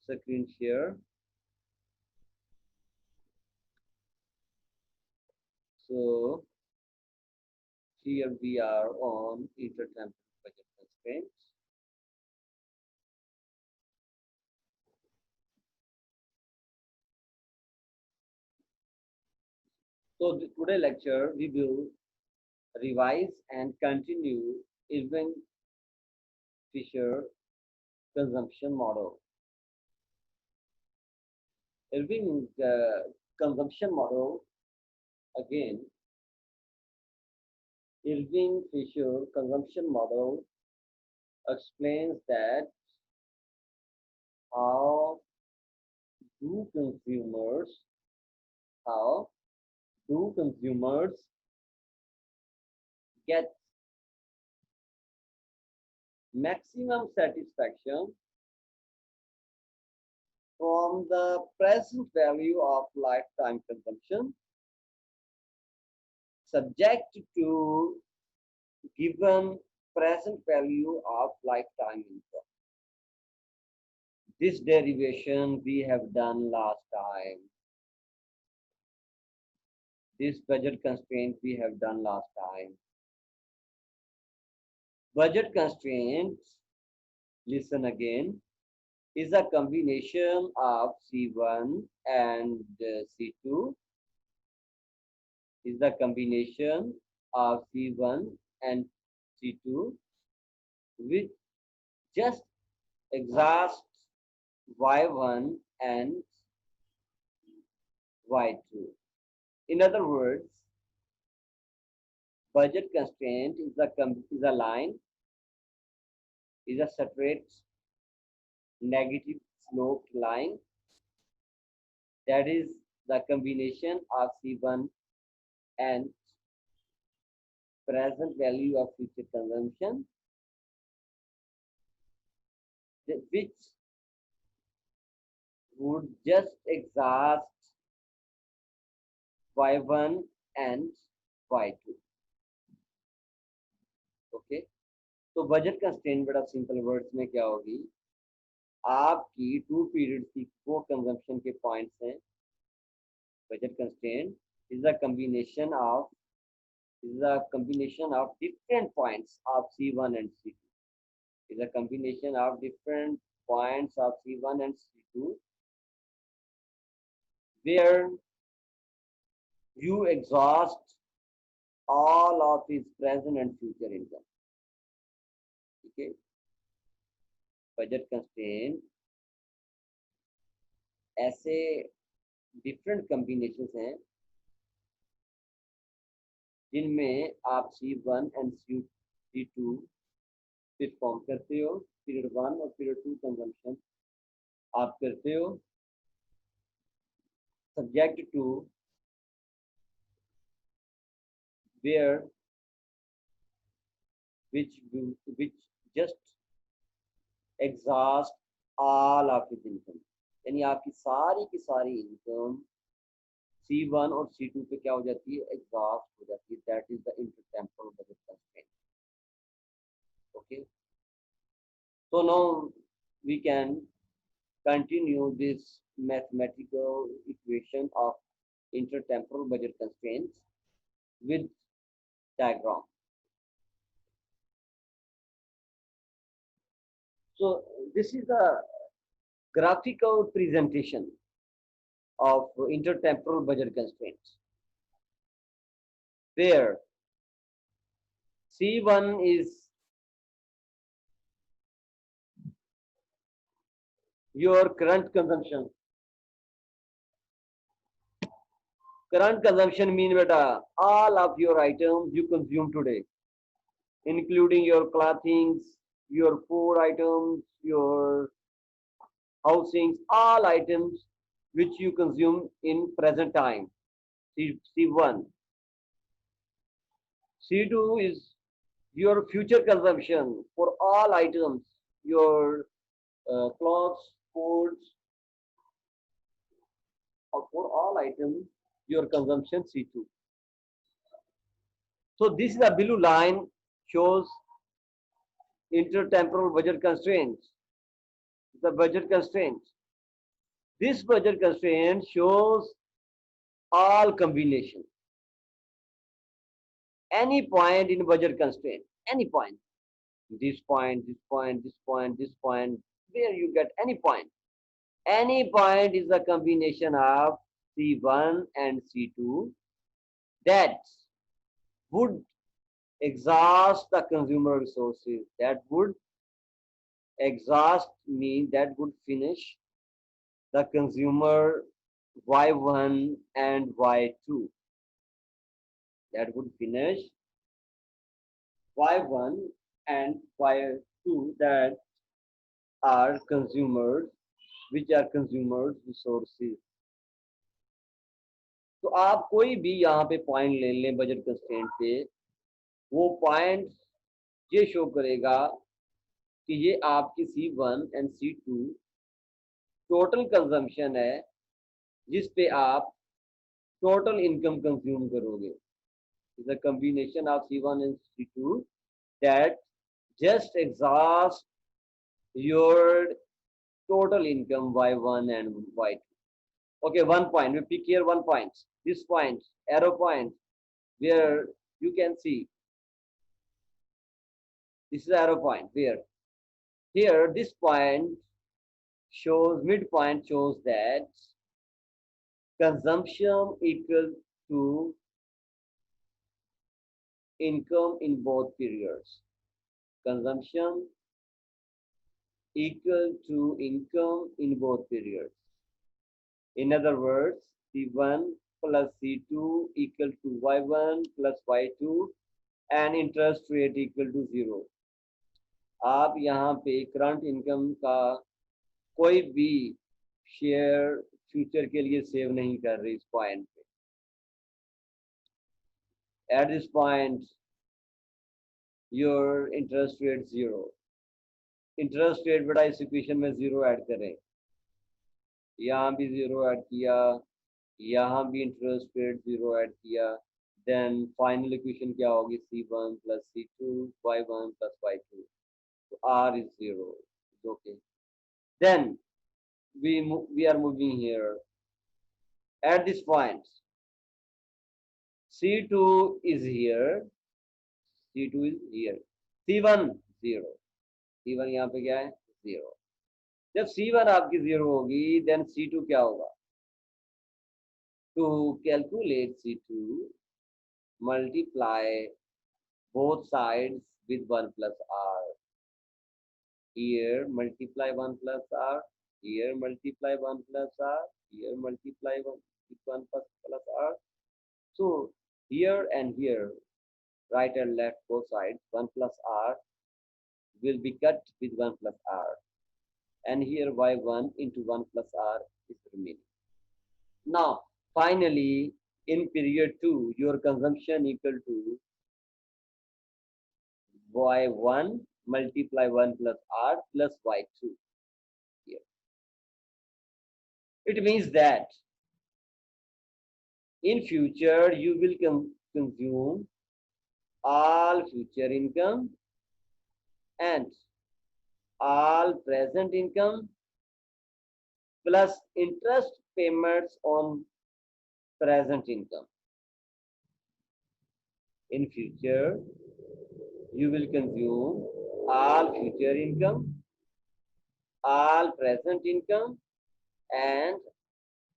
screen share. So here we are on intertemporal budget constraints. So today lecture we will revise and continue Irving Fisher consumption model. Irving consumption model again. Irving Fisher consumption model explains that how do consumers how do consumers get maximum satisfaction from the present value of lifetime consumption subject to given present value of lifetime income. This derivation we have done last time. This budget constraint we have done last time. Budget constraints, listen again, is a combination of C1 and C2, is the combination of C1 and C2 which just exhausts Y1 and Y2. In other words, budget constraint is a line, is a straight negative sloped line that is the combination of C1 and present value of future consumption, which would just exhaust Y1 and Y2. Okay तो budget constraint बड़ा simple words में क्या होगी, आपकी 2 period की वो consumption के points हैं. Budget constraint is a combination of different points of C1 and C2. Is a combination of different points of C1 and C2 where you exhaust all of his present and future income. Okay, budget constraint ऐसे different combinations हैं जिनमें आप C1 and C2 perform करते हो, period 1 और period 2 consumption आप करते हो, subject to where which just exhaust all of his income. यानी आपकी सारी की सारी इनकम C1 और C2 पे क्या हो जाती है, एग्जॉस्ट हो जाती है. That is the intertemporal budget constraint. Okay, so now we can continue this mathematical equation of intertemporal budget constraints with diagram. So this is a graphical presentation of intertemporal budget constraints where C1 is your current consumption. Current consumption mean beta all of your items you consume today, including your clothings, your food items, your housings, all items which you consume in present time. C1. C2 is your future consumption for all items, your clothes, foods, or for all items, your consumption C2. So this is a blue line shows intertemporal budget constraints. The budget constraints. This budget constraint shows all combination. Any point in budget constraint, any point, this point, this point, this point, this point, where you get any point. Any point is a combination of C1 and C2 that would exhaust the consumer resources, that would exhaust mean that would finish the consumer Y1 and Y2, that would finish Y1 and Y2 that are consumers, which are consumers resources. तो आप कोई भी यहाँ पे point ले लें budget constraint पे, वो पॉइंट ये शो करेगा कि ये आपकी C1 and C2 total consumption है जिस पे आप टोटल इनकम कंज्यूम करोगे. Is a combination of C1 and C2 that just exhaust your total income Y1 and Y2. Okay, one point. We pick here one point. This point, arrow point, where you can see. This is arrow point. Where? Here, this point shows, midpoint shows that consumption equal to income in both periods. Consumption equal to income in both periods. In other words, C1 plus C2 equal to Y1 plus Y2 and interest rate equal to 0. आप यहाँ पे current income का कोई भी share future के लिए save नहीं कर रहे इस पॉइंट पे. At this point, your interest rate 0. Interest rate बेटा इस इक्वेशन में 0 ऐड करें, यहाँ भी 0 ऐड किया, यहाँ भी इंटरेस्ट रेट 0 ऐड किया, देन फाइनल इक्वेशन क्या होगी? C1 plus C2 Y1 plus Y2. So R is 0. It's okay. Then we are moving here. At this point, C2 is here. C2 is here. C1 0. C1 यहाँ पे क्या है? 0. जब C1 आपकी 0 होगी, then C2 क्या होगा? To calculate C2, multiply both sides with 1 plus R. Here multiply 1 plus R. Here multiply 1 plus R. Here multiply 1 with 1 plus R. So here and here, right and left both sides, 1 plus R will be cut with 1 plus R. And here Y1 into 1 plus R is remaining. Now, finally, in period 2, your consumption equal to Y1 multiply 1 plus R plus Y2 here. It means that in future, you will consume all future income and all present income plus interest payments on present income. In future, you will consume all future income, all present income, and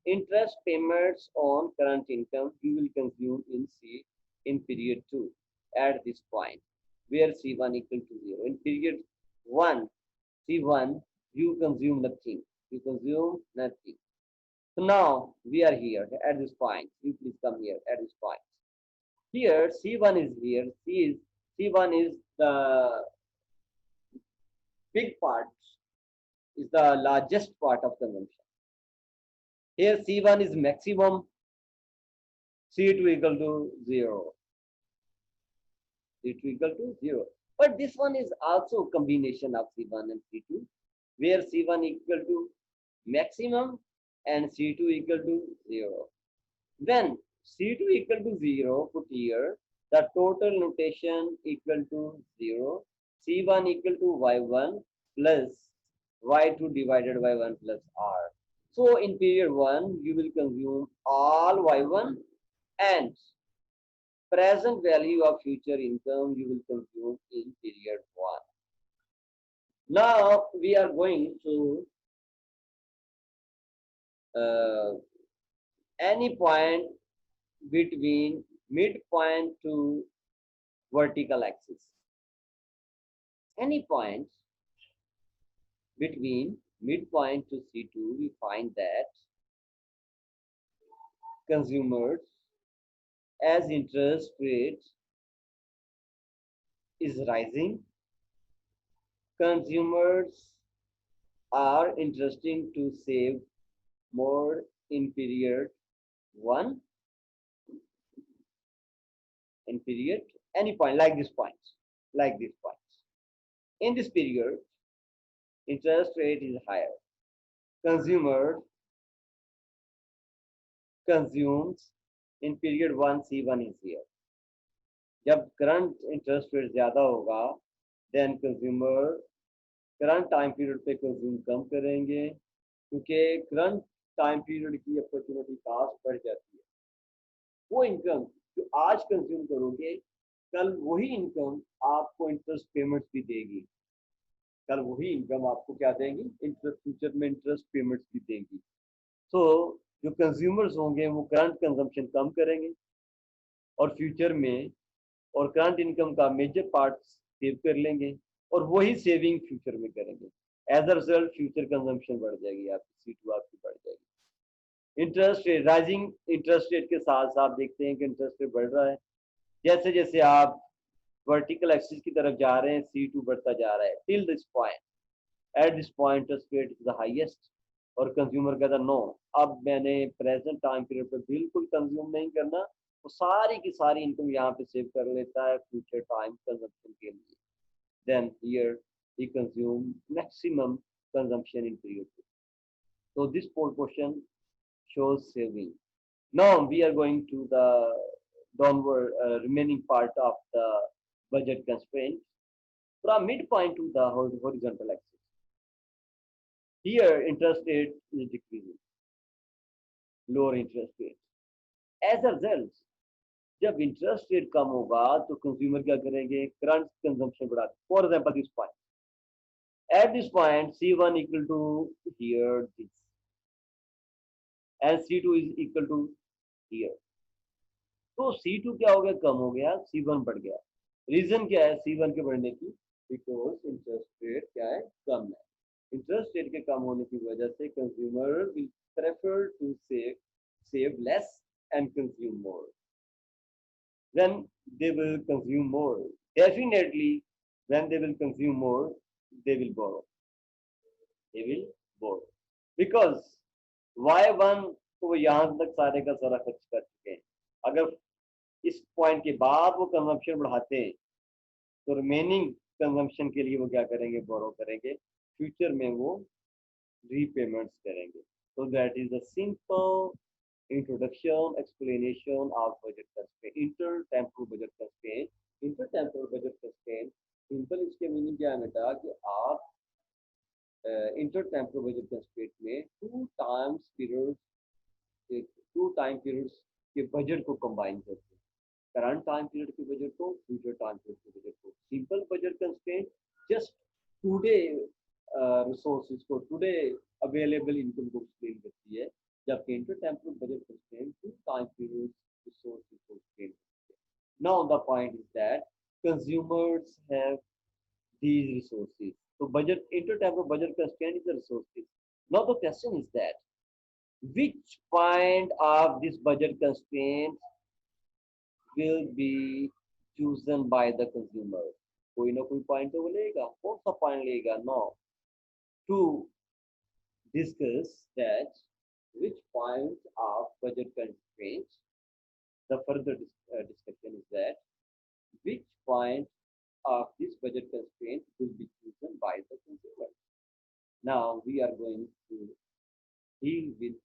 interest payments on current income you will consume in period 2 at this point, where C1 equal to 0. In period 1, C1, you consume nothing. You consume nothing. So now we are here at this point. You please come here at this point. Here C1 is here. C1 is the big part, is the largest part of consumption. Here C1 is maximum, C2 equal to 0. C2 equal to 0. But this one is also combination of C1 and C2, where C1 equal to maximum and C2 equal to 0. When C2 equal to 0, put here, the total notation equal to 0, C1 equal to Y1 plus Y2 divided by 1 plus R. So in period 1, you will consume all Y1 and present value of future income you will consume in period 1. Now we are going to uh, any point between midpoint to vertical axis. Any point between midpoint to C2, we find that consumers, as interest rate is rising, consumers are interesting to save more in period 1, in period any point like this point, like this point. In this period, interest rate is higher. Consumer consumes in period 1, C1 is here. जब current interest rate ज़्यादा होगा then consumer current time period पे consume कम करेंगे क्योंकि current time period की opportunity cost बढ़ जाती है। वो इनकम जो आज कंज्यूम करोगे कल वही इनकम आपको इंटरेस्ट पेमेंट्स भी देगी। कल वही इनकम आपको क्या देंगी, इंटरेस्ट फ्यूचर में इंटरेस्ट पेमेंट्स भी देंगी। तो जो कंज्यूमर्स होंगे वो करंट कंजम्पशन कम करेंगे और फ्यूचर में और करंट इनकम का मेजर पार्ट सेव कर लेंगे और वही सेविंग फ्यूचर में करेंगे। As a result future consumption बढ़ जाएगी, आपकी C2 आपकी बढ़ जाएगी। Interest rate, rising interest rate के साथ साथ देखते हैं कि इंटरेस्ट रेट बढ़ रहा है। जैसे जैसे आप वर्टिकल एक्सिस की तरफ जा रहे हैं C2 बढ़ता जा रहा है till this point. At this point interest rate is the highest और कंज्यूमर कहता नो, अब मैंने प्रेजेंट टाइम पीरियड पे बिल्कुल कंज्यूम नहीं करना, वो सारी की सारी इनकम यहाँ पे सेव कर लेता है फ्यूचर टाइम कंजम्पशन के लिए। Then here he consume maximum consumption in period 2. So this portion shows saving. Now we are going to the downward remaining part of the budget constraint from midpoint to the horizontal axis. Here interest rate is decreasing, lower interest rate. As a result, जब interest rate कम होगा तो consumer क्या करेंगे, current consumption बढ़ा। For example this point, at this point C1 equal to here this and C2 is equal to here, तो C2 क्या हो गया, कम हो गया, C1 बढ़ गया। रीजन क्या है C1 के बढ़ने की, बिकॉज इंटरेस्ट रेट क्या है, कम है। इंटरेस्ट रेट के कम होने की वजह से consumer will prefer to save less and consume more. Then they will consume more. Definitely, when they will consume more, they will borrow. They will borrow because Y1 तो वो यहाँ तक सारे का सारा खर्च कर चुके हैं। अगर इस पॉइंट के बाद वो कंजम्पशन बढ़ाते हैं तो रिमेनिंग कंजम्पशन के लिए वो क्या करेंगे, बोरो करेंगे, फ्यूचर में वो रीपेमेंट्स करेंगे। So that is the simple introduction explanation of budget constraint, intertemporal budget constraint. Intertemporal budget constraint simple इसके मीनिंग क्या है बेटा कि आप इंटरटेम्पोरल बजट कंस्ट्रेंट में टू टाइम पीरियड्स के बजट को कंबाइन करते हैं, करंट टाइम पीरियड के बजट को, फ्यूचर टाइम पीरियड के बजट को। Simple budget constraint just today resources को, टुडे अवेलेबल इनकम को एक्सप्लेन करती है, जबकि intertemporal budget constraint two time period resources को एक्सप्लेन करती है। Now the point is that consumers have these resources. So budget, intertemporal budget constraint is the resources. Now the question is that which point of this budget constraint will be chosen by the consumer? कोई ना कोई point तो वो लेगा, कौन सा point लेगा? No. To discuss that which point of budget constraint, the further discussion is that which point of this budget constraint will be chosen by the consumer. Now we are going to deal with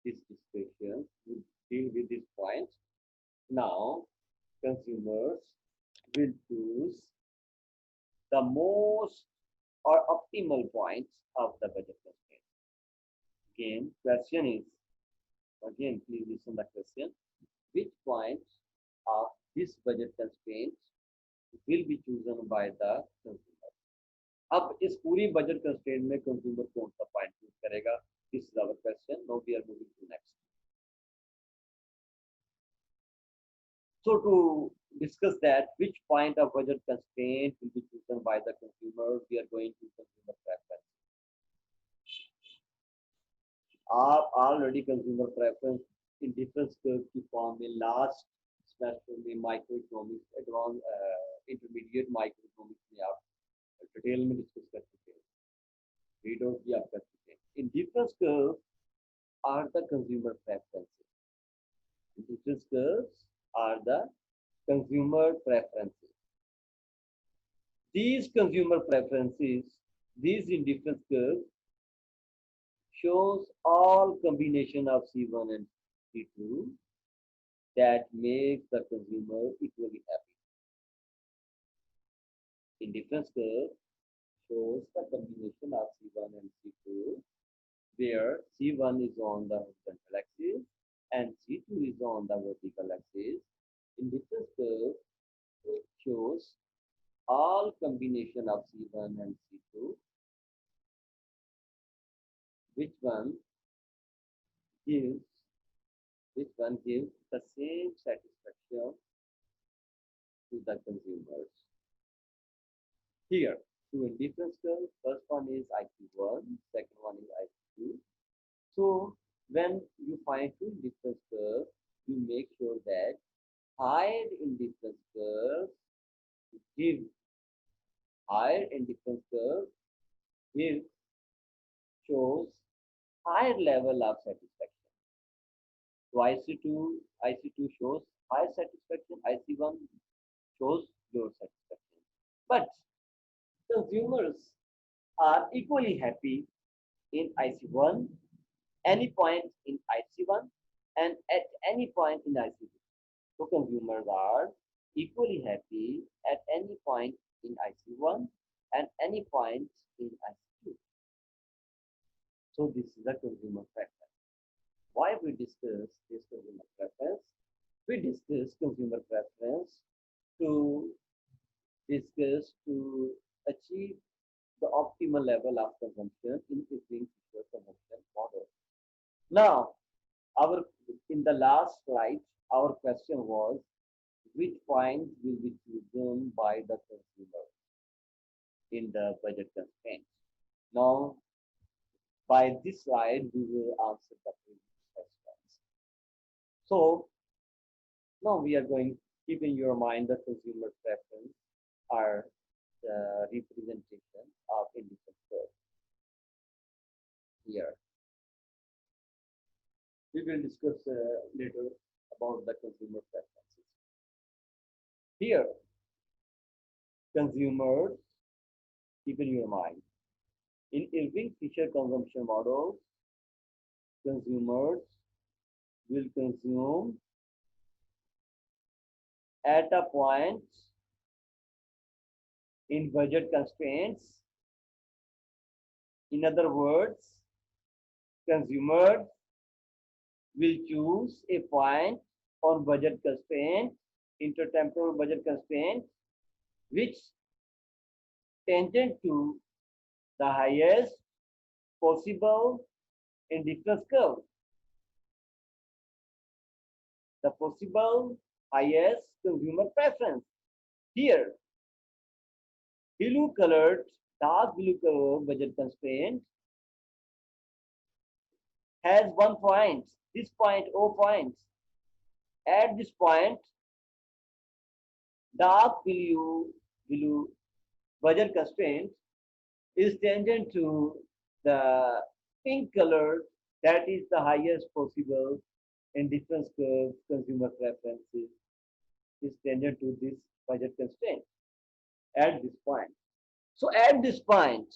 this discussion, deal with this point. Now consumers will choose the most or optimal points of the budget constraint. Again, question is, again, please listen the question. Which point of this budget constraint will be chosen by the consumer? अब इस पूरी budget constraint में consumer कौन सा point choose करेगा? This is our question. Now we are moving to next. So to discuss that, which point of budget constraint will be chosen by the consumer, we are going to consumer preference. आप already consumer preference in difference curve की form में last semester में micro economics advance intermediate micro economics में आप detail में discuss कर चुके हैं, रीड आउट भी आप कर चुके हैं. Indifference curve are the consumer preferences. Difference curves are the consumer preferences. These consumer preferences, these indifference curves, shows all combination of C1 and C2 that makes the consumer equally happy. Indifference curve shows the combination of C1 and C2 where C1 is on the horizontal axis and C2 is on the vertical axis. Indifference curve shows all combination of C1 and C2, which one gives the same satisfaction to the consumers. Here, two indifference curves. First one is IQ1, second one is IQ2. So when you find two indifference curves, you make sure that higher indifference curve give higher indifference curve shows higher level of satisfaction. So IC2 shows high satisfaction, IC1 shows low satisfaction. But consumers are equally happy in IC1, any point in IC1, and at any point in IC2. So consumers are equally happy at any point in IC1 and any point in IC2. So this is the consumer preference. Why we discuss this consumer preference? We discuss consumer preference to achieve the optimal level of consumption in Irving consumption model. Now, in the last slide, our question was, which point will be chosen by the consumer in the budget constraints? Now, by this slide, we will answer the previous questions. So, now we are going, keep in your mind the consumer preference are the representation of indifference curve. Here, we will discuss later about the consumer preferences. Here, consumers, keep in your mind, in Irving-Fisher consumption models, consumers will consume at a point in budget constraints. In other words, consumers will choose a point on budget constraint, intertemporal budget constraint, which tangent to the highest possible indifference curve. The possible highest consumer preference. Here, dark blue colored budget constraint has one point, this point, O point. At this point, dark blue budget constraint is tangent to the pink color, that is the highest possible indifference curve consumer preferences is tangent to this budget constraint at this point. So at this point,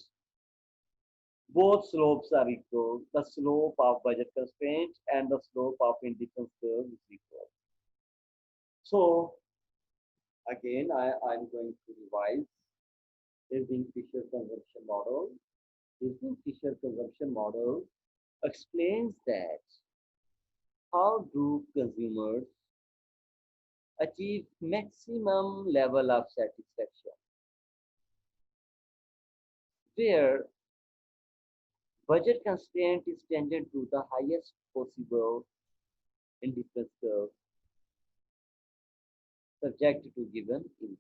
both slopes are equal. The slope of budget constraint and the slope of indifference curve is equal. So again, I'm going to revise Irving-Fisher consumption model. Irving-Fisher consumption model explains that how do consumers achieve maximum level of satisfaction, where budget constraint is tended to the highest possible indifference curve subject to given income.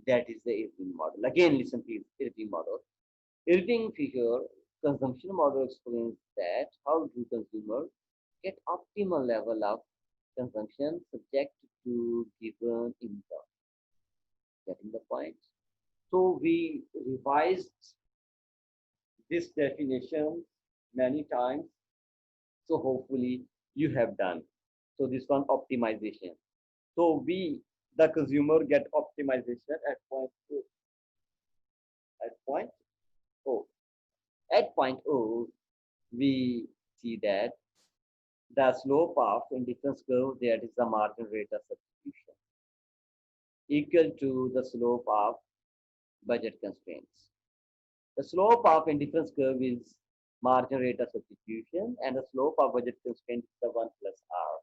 That is the Irving model. Again, listen to Irving model. Irving figure consumption model explains that how do consumers get optimal level of consumption subject to given income. Getting the point? So we revised this definition many times. So hopefully you have done. So this one optimization. So the consumer, get optimization at point O. At point O. At point O, we see that the slope of indifference curve, that is the margin rate of substitution, equal to the slope of budget constraints. The slope of indifference curve is margin rate of substitution, and the slope of budget constraint is the 1 plus R.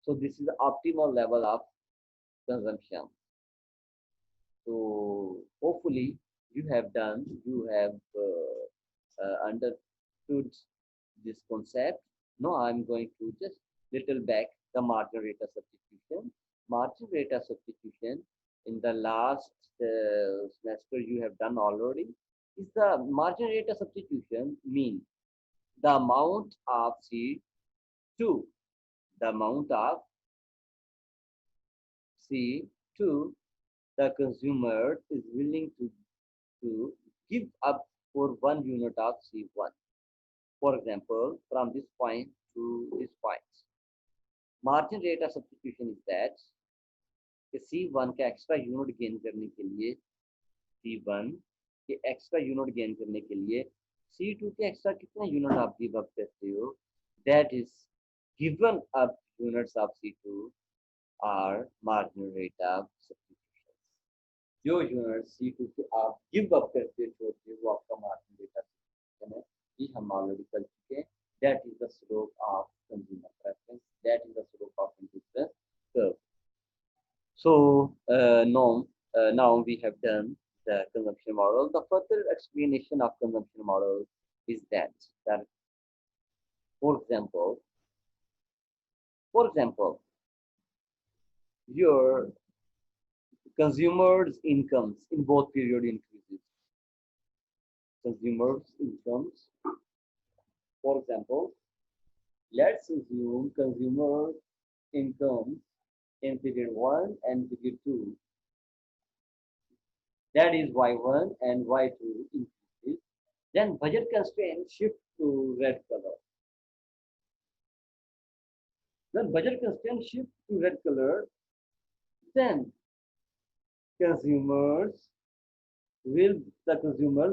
So this is the optimal level of consumption. So hopefully you have understood this concept. Now I'm going to just little back the margin rate of substitution. Margin rate of substitution in the last semester you have done already is the margin rate of substitution mean the amount of C2, the amount of C2 the consumer is willing to give up for 1 unit of C1. For example, from this point to this point, margin rate of substitution is that C1 का extra unit gain करने के लिए C1 के extra unit gain करने के लिए C2 के extra कितना यूनिट आप गिव अप करते हो, that is given up units of C2 are marginal rate of substitution. जो यूनिट C2 के आप गिव अप करते छोड़ते वो आपका marginal rate of substitution है. ये हम ऑलरेडी कर चुके हैं. That is the slope of consumer preference. That is the slope of indifference curve. So now we have done the consumption model. The further explanation of consumption model is that for example, your consumers' incomes in both period increases. Consumers' incomes, for example, let's assume consumer income in period 1 and period 2, that is Y1 and Y2 increases, then budget constraint shift to red color. When budget constraint shift to red color, then the consumer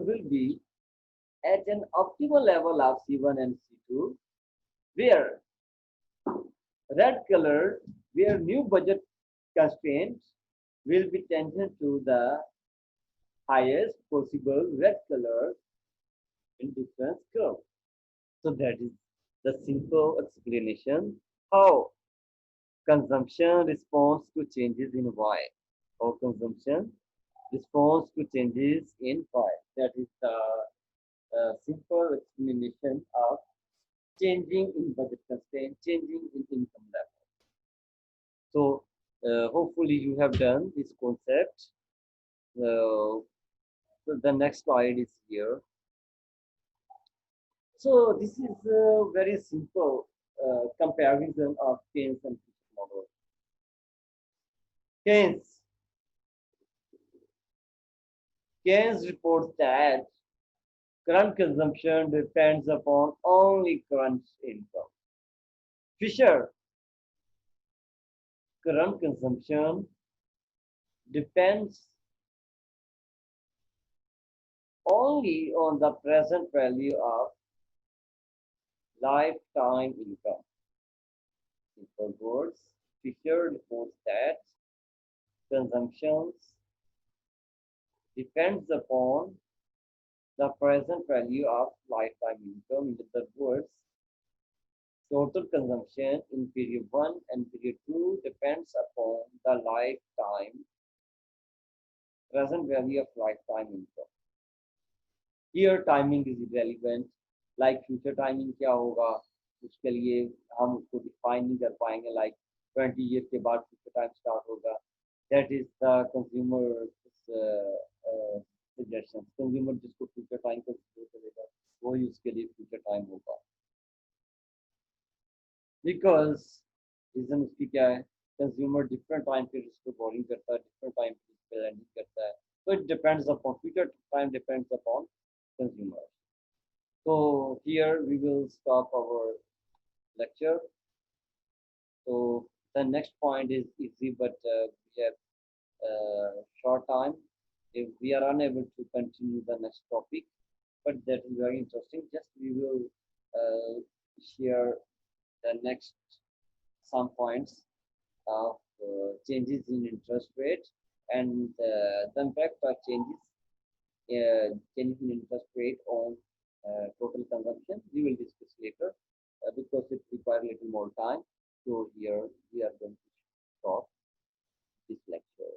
will be at an optimal level of C1 and C2, where red color, where new budget constraints will be tangent to the highest possible red color indifference curve. So that is the simple explanation how consumption responds to changes in Y, or consumption responds to changes in Y. That is the simple explanation of changing in budget constraint, changing in income level. So hopefully you have done this concept. So the next slide is here. So this is a very simple comparison of Keynes and Fisher model. Keynes reports that current consumption depends upon only current income. Fisher, current consumption depends only on the present value of lifetime income. In other words, Fisher reports that consumption depends upon the present value of lifetime income. In other words, Total consumption in period 1 and period 2 depends upon the lifetime present value of lifetime income. Here timing is irrelevant. Like future timing क्या होगा उसके लिए हम उसको define नहीं कर पाएंगे. Like 20 years के बाद future time start होगा. That is the consumer suggestion. Consumer जिसको future time consider करेगा वही उसके लिए future time होगा. Because reason उसकी क्या है? Consumer different time पे उसको borrowing करता है, different time पे उसको lending करता है. So it depends upon future time depends upon consumer. So here we will stop our lecture. So the next point is easy, but we have short time. If we are unable to continue the next topic, but that is very interesting. Just we will share the next some points of changes in interest rate and the impact of changes in interest rate on total consumption. We will discuss later because it requires a little more time. So here we are going to stop this lecture.